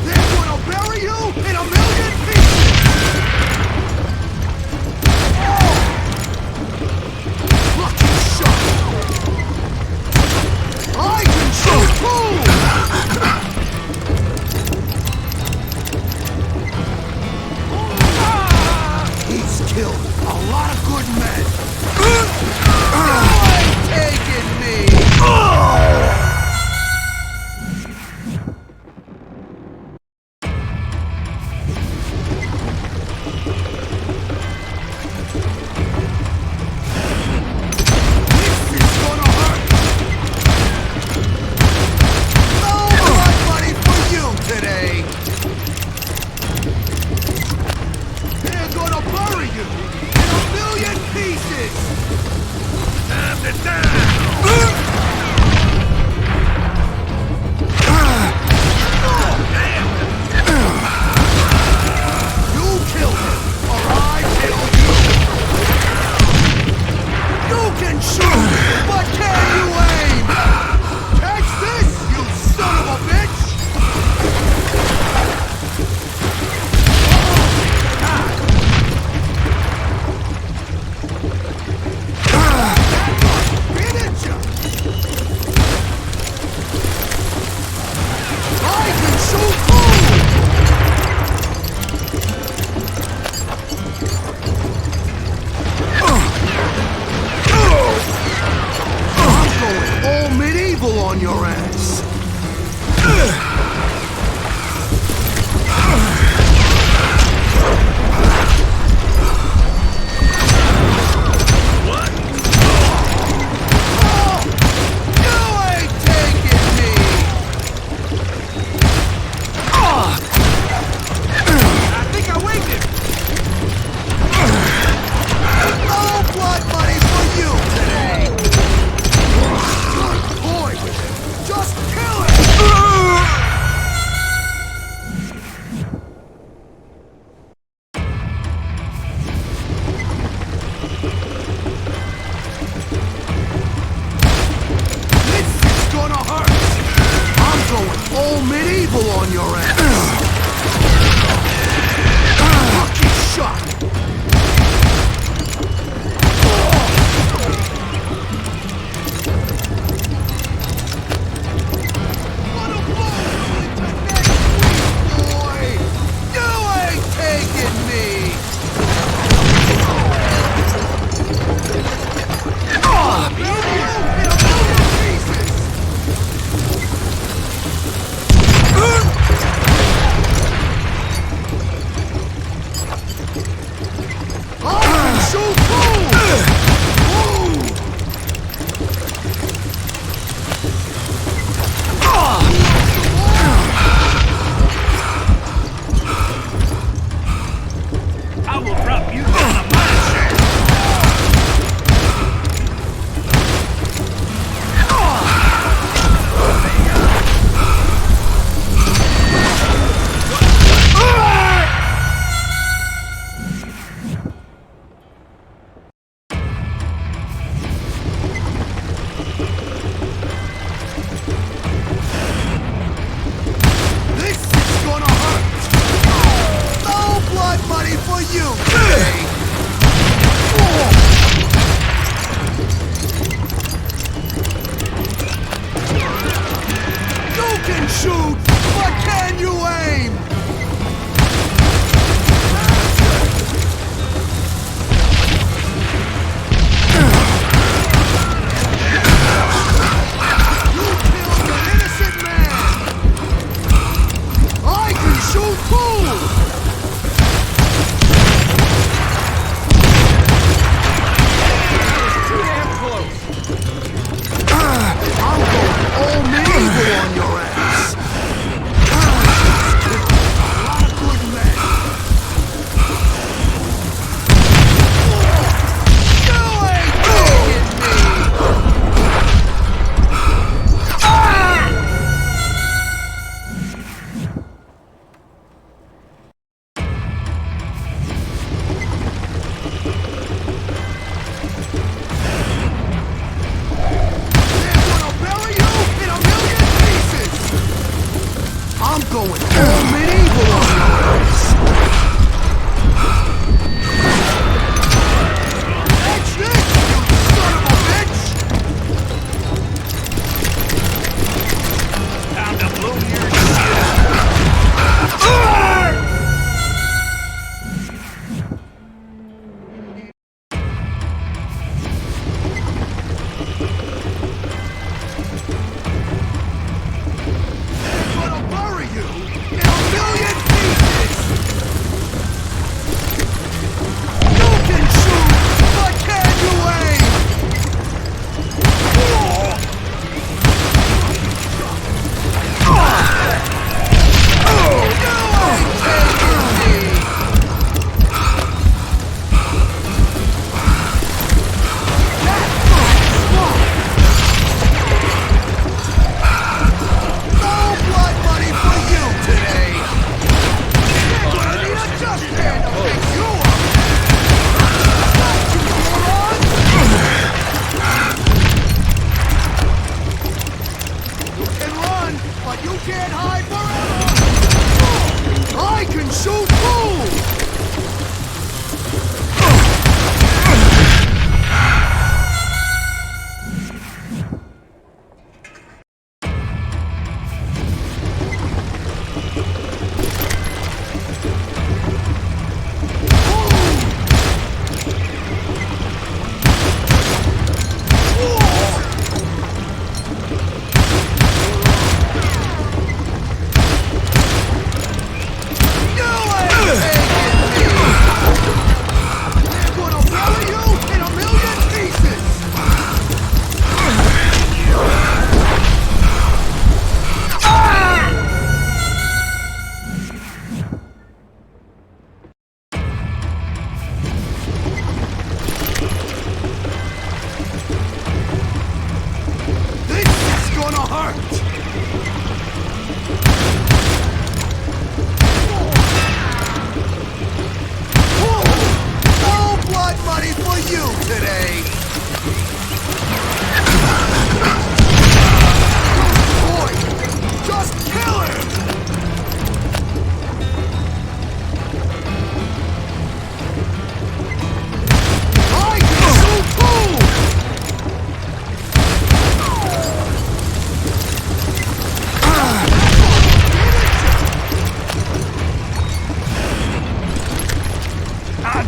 They're gonna bury you in a million pieces! Lucky shot! I can shoot too! He's killed a lot of good men! You ain't taking me! This is gonna hurt! No blood money for you today! They're gonna bury you in a million pieces! Time to die! You kill him, or I kill you! You can shoot, but can you aim? Catch this, you son of a bitch! Get at ya! I can shoot too! I'm going all medieval on your ass! What? You ain't taking me! I think I winged him! No blood money for you today! Good boy with him! Just kill him! This is gonna hurt! I'm going all medieval on your ass! Lucky shot! What a blow into next week, boy! You ain't taking me! You in a million pieces! I can shoot too! I will drop you down a mine shaft! This is gonna hurt! No blood money for you today!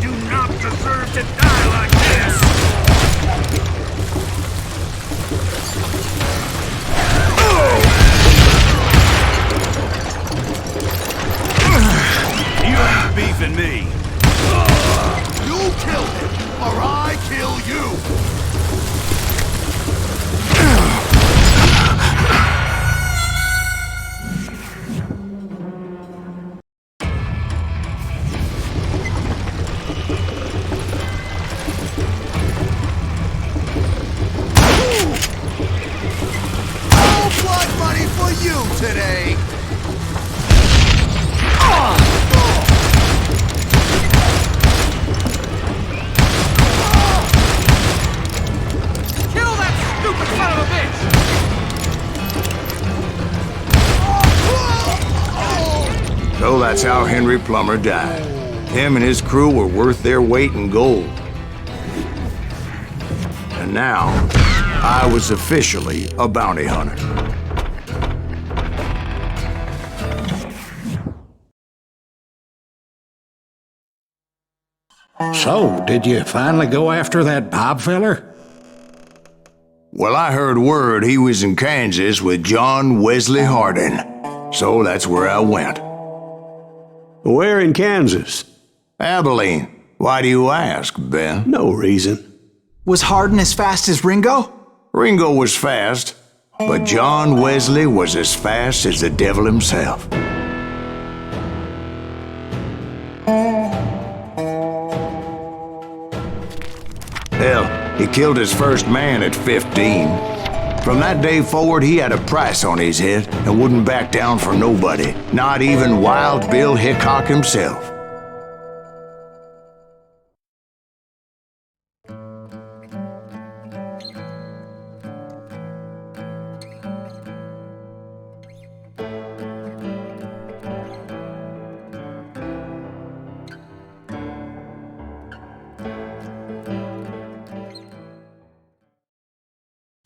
do not deserve to die like this! You ain't beefing me. You kill him, or I kill you! No blood money for you today! Kill that stupid son of a bitch! So that's how Henry Plummer died. Him and his crew were worth their weight in gold. And now, I was officially a bounty hunter. So, did you finally go after that Bob feller? Well, I heard word he was in Kansas with John Wesley Hardin. So that's where I went. Where in Kansas? Abilene. Why do you ask, Ben? No reason. Was Hardin as fast as Ringo? Ringo was fast, but John Wesley was as fast as the devil himself. Hell, he killed his first man at 15. From that day forward, he had a price on his head and wouldn't back down for nobody, not even Wild Bill Hickok himself.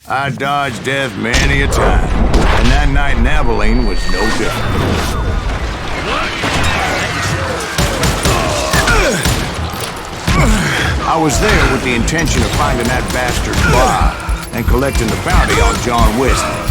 I dodged death many a time, and that night in Abilene was no different. I was there with the intention of finding that bastard Bob and collecting the bounty on John Wesley.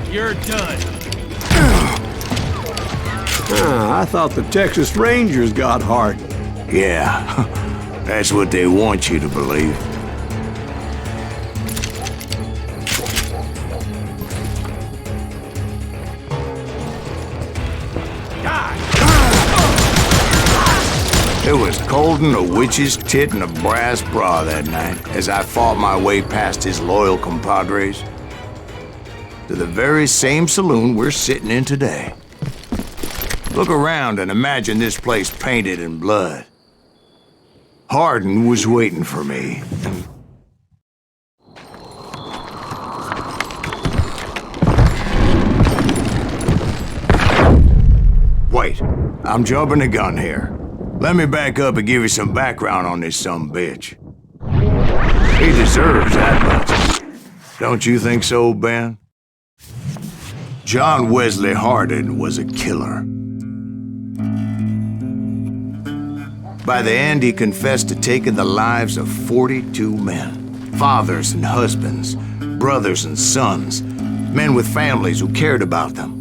You're done. I thought the Texas Rangers got Hardin. Yeah, that's what they want you to believe. It was coldin' a witch's tit and a brass bra that night as I fought my way past his loyal compadres to the very same saloon we're sitting in today. Look around and imagine this place painted in blood. Hardin was waiting for me. Wait, I'm jumping the gun here. Let me back up and give you some background on this sumbitch. He deserves that much. Don't you think so, Ben? John Wesley Hardin was a killer. By the end, he confessed to taking the lives of 42 men. Fathers and husbands, brothers and sons, men with families who cared about them.